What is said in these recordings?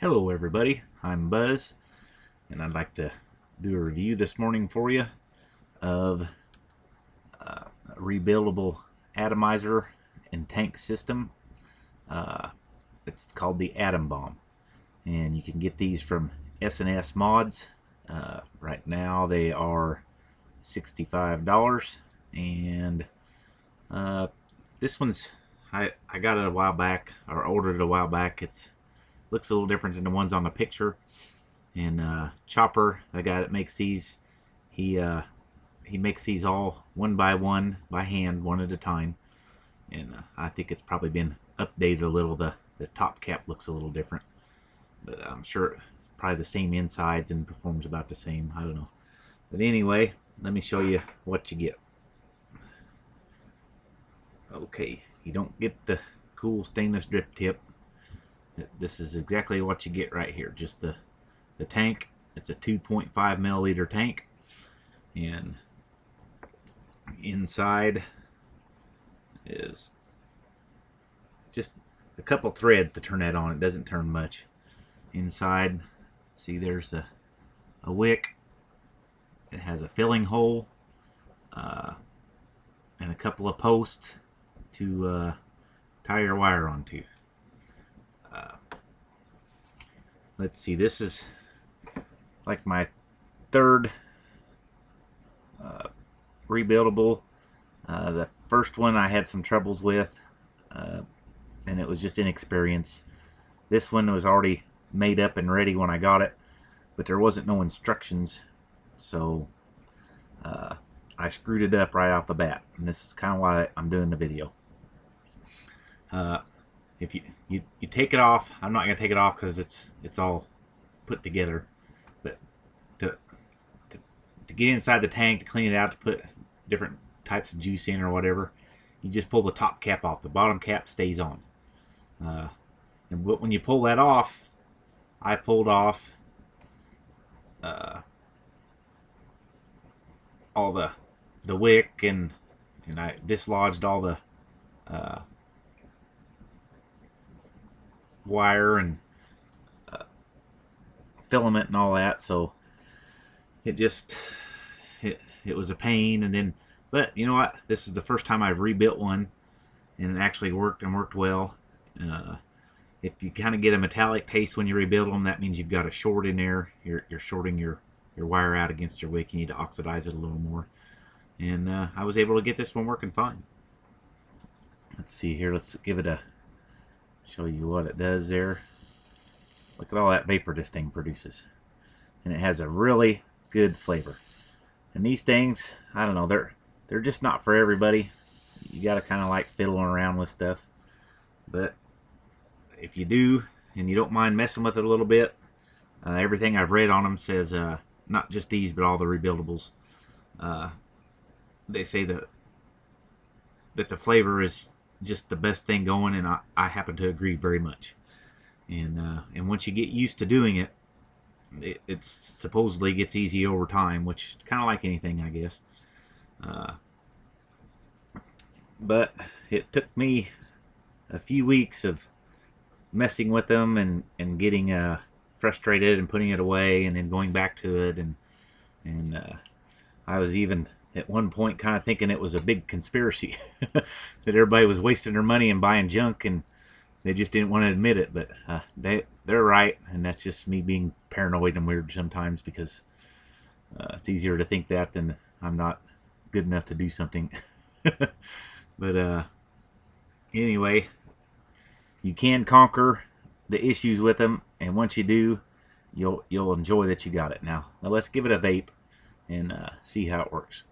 Hello everybody, I'm Buzz, and I'd like to do a review this morning for you of a rebuildable atomizer and tank system. Uh, it's called the Atom Bomb, and you can get these from S&S Mods. Right now they are $65, and this one's I got it a while back, or ordered it a while back. It's looks a little different than the ones on the picture. And Chopper, the guy that makes these, he makes these all one by one by hand, one at a time. And I think it's probably been updated a little. The top cap looks a little different, but I'm sure it's probably the same insides and performs about the same. I don't know. But anyway, let me show you what you get. Okay, you don't get the cool stainless drip tip. This is exactly what you get right here. Just the tank. It's a 2.5 milliliter tank, and inside is just a couple threads to turn that on. It doesn't turn much. Inside, see, there's a wick. It has a filling hole and a couple of posts to tie your wire onto. Let's see, this is like my third rebuildable. The first one I had some troubles with, and it was just inexperience. This one was already made up and ready when I got it, but there wasn't no instructions, so I screwed it up right off the bat, and this is kind of why I'm doing the video. If you take it off, I'm not going to take it off because it's all put together, but to get inside the tank, to clean it out, to put different types of juice in or whatever, you just pull the top cap off. The bottom cap stays on. And when you pull that off, I pulled off all the wick, and I dislodged all the wire and filament and all that, so it was a pain. And then, but you know what, this is the first time I've rebuilt one and it actually worked, and worked well. If you kind of get a metallic taste when you rebuild them, that means you've got a short in there. You're shorting your wire out against your wick. You need to oxidize it a little more, and I was able to get this one working fine. Let's see here, let's give it a show you what it does there. Look at all that vapor this thing produces, and it has a really good flavor. And these things, I don't know, they're just not for everybody. You got to kind of like fiddling around with stuff, but if you do and you don't mind messing with it a little bit, everything I've read on them says, not just these but all the rebuildables, they say that the flavor is just the best thing going, and I happen to agree very much. And once you get used to doing it, it supposedly gets easy over time, which is kind of like anything, I guess. But it took me a few weeks of messing with them and getting frustrated and putting it away and then going back to it, and I was even at one point kind of thinking it was a big conspiracy that everybody was wasting their money and buying junk, and they just didn't want to admit it. But they're right, and that's just me being paranoid and weird sometimes, because it's easier to think that than I'm not good enough to do something. But anyway, you can conquer the issues with them, and once you do, you'll enjoy that you got it. Now let's give it a vape and see how it works.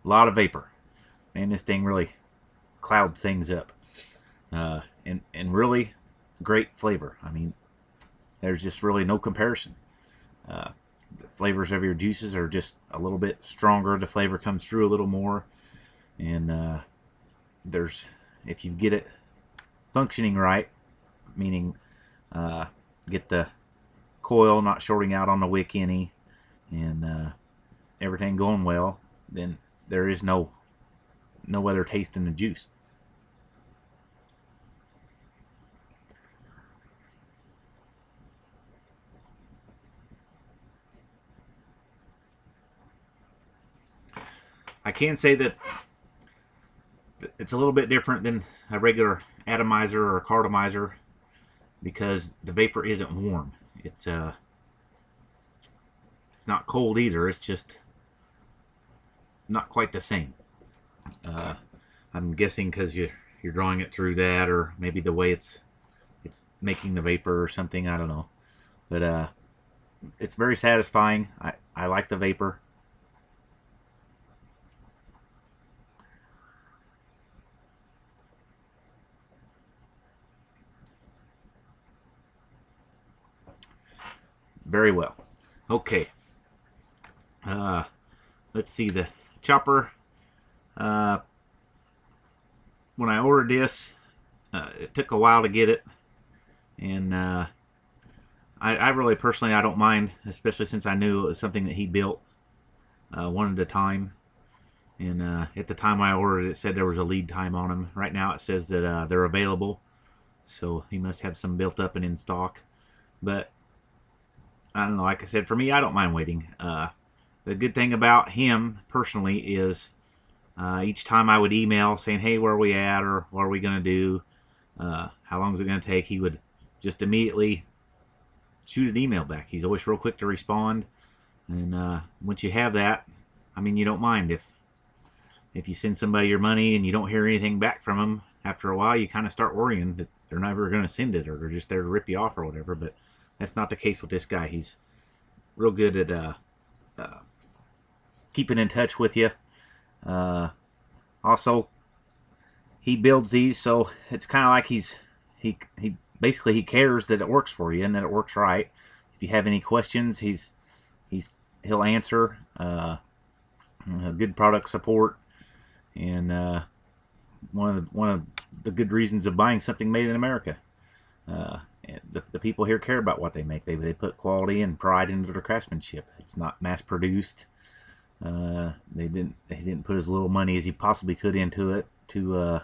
A lot of vapor, man. This thing really clouds things up, and really great flavor. I mean, there's just really no comparison. The flavors of your juices are just a little bit stronger. The flavor comes through a little more, and if you get it functioning right, meaning get the coil not shorting out on the wick any, and everything going well, then there is no other taste in the juice. I can say that it's a little bit different than a regular atomizer or a cartomizer because the vapor isn't warm. It's not cold either. It's just not quite the same. I'm guessing because you're drawing it through that, or maybe the way it's making the vapor or something. I don't know, but it's very satisfying. I like the vapor. Very well. Okay. Let's see, the chopper. When I ordered this, it took a while to get it, and I really personally I don't mind, especially since I knew it was something that he built one at a time. And at the time I ordered it, it said there was a lead time on them. Right now it says that they're available, so he must have some built up and in stock. But I don't know, like I said, for me, I don't mind waiting. The good thing about him personally is each time I would email saying, hey, where are we at, or what are we going to do, how long is it going to take, he would just immediately shoot an email back. He's always real quick to respond. And once you have that, I mean, you don't mind if you send somebody your money and you don't hear anything back from them. After a while, you kind of start worrying that they're never going to send it, or they're just there to rip you off or whatever. But that's not the case with this guy. He's real good at keeping in touch with you. Also, he builds these, so it's kind of like he basically he cares that it works for you and that it works right. If you have any questions, he'll answer. Good product support, and one of the good reasons of buying something made in America. The people here care about what they make. They put quality and pride into their craftsmanship. It's not mass produced. He didn't put as little money as he possibly could into it to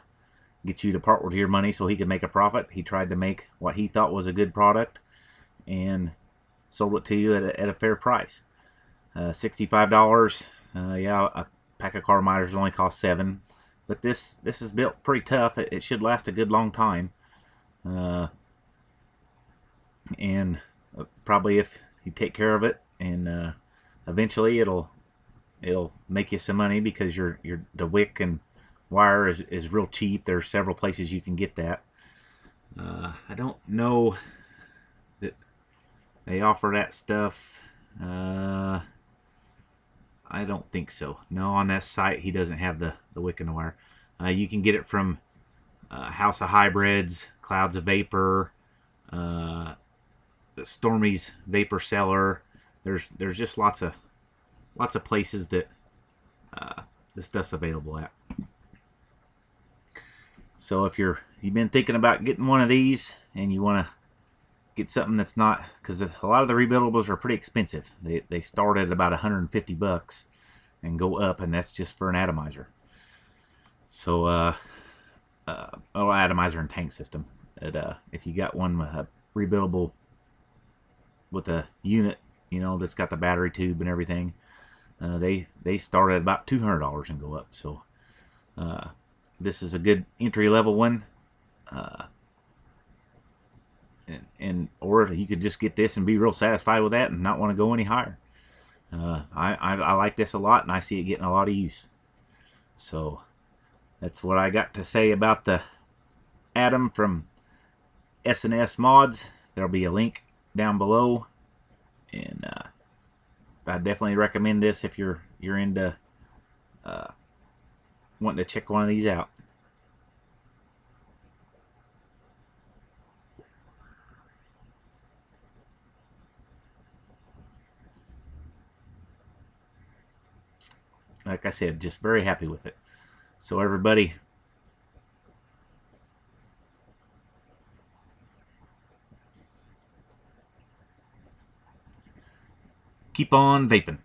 get you to part with your money so he could make a profit. He tried to make what he thought was a good product and sold it to you at a fair price. $65. Yeah, a pack of cartomizers only cost $7, but this is built pretty tough. It should last a good long time. And probably if you take care of it, and eventually it'll make you some money, because the wick and wire is real cheap. There's several places you can get that. I don't know that they offer that stuff. I don't think so. No, on that site he doesn't have the wick and the wire. You can get it from House of Hybrids, Clouds of Vapor, Stormy's Vapor Cellar. There's just lots of places that this stuff's available at. So if you've been thinking about getting one of these and you want to get something that's not, because a lot of the rebuildables are pretty expensive. They start at about $150 and go up, and that's just for an atomizer. So atomizer and tank system. If you got one rebuildable with a unit, that's got the battery tube and everything, they start at about $200 and go up. So this is a good entry level one. Or you could just get this and be real satisfied with that and not want to go any higher. I like this a lot, and I see it getting a lot of use. So that's what I got to say about the Atom from S&S Mods. There'll be a link down below, and I definitely recommend this if you're into wanting to check one of these out. Like I said, just very happy with it. So everybody, keep on vaping.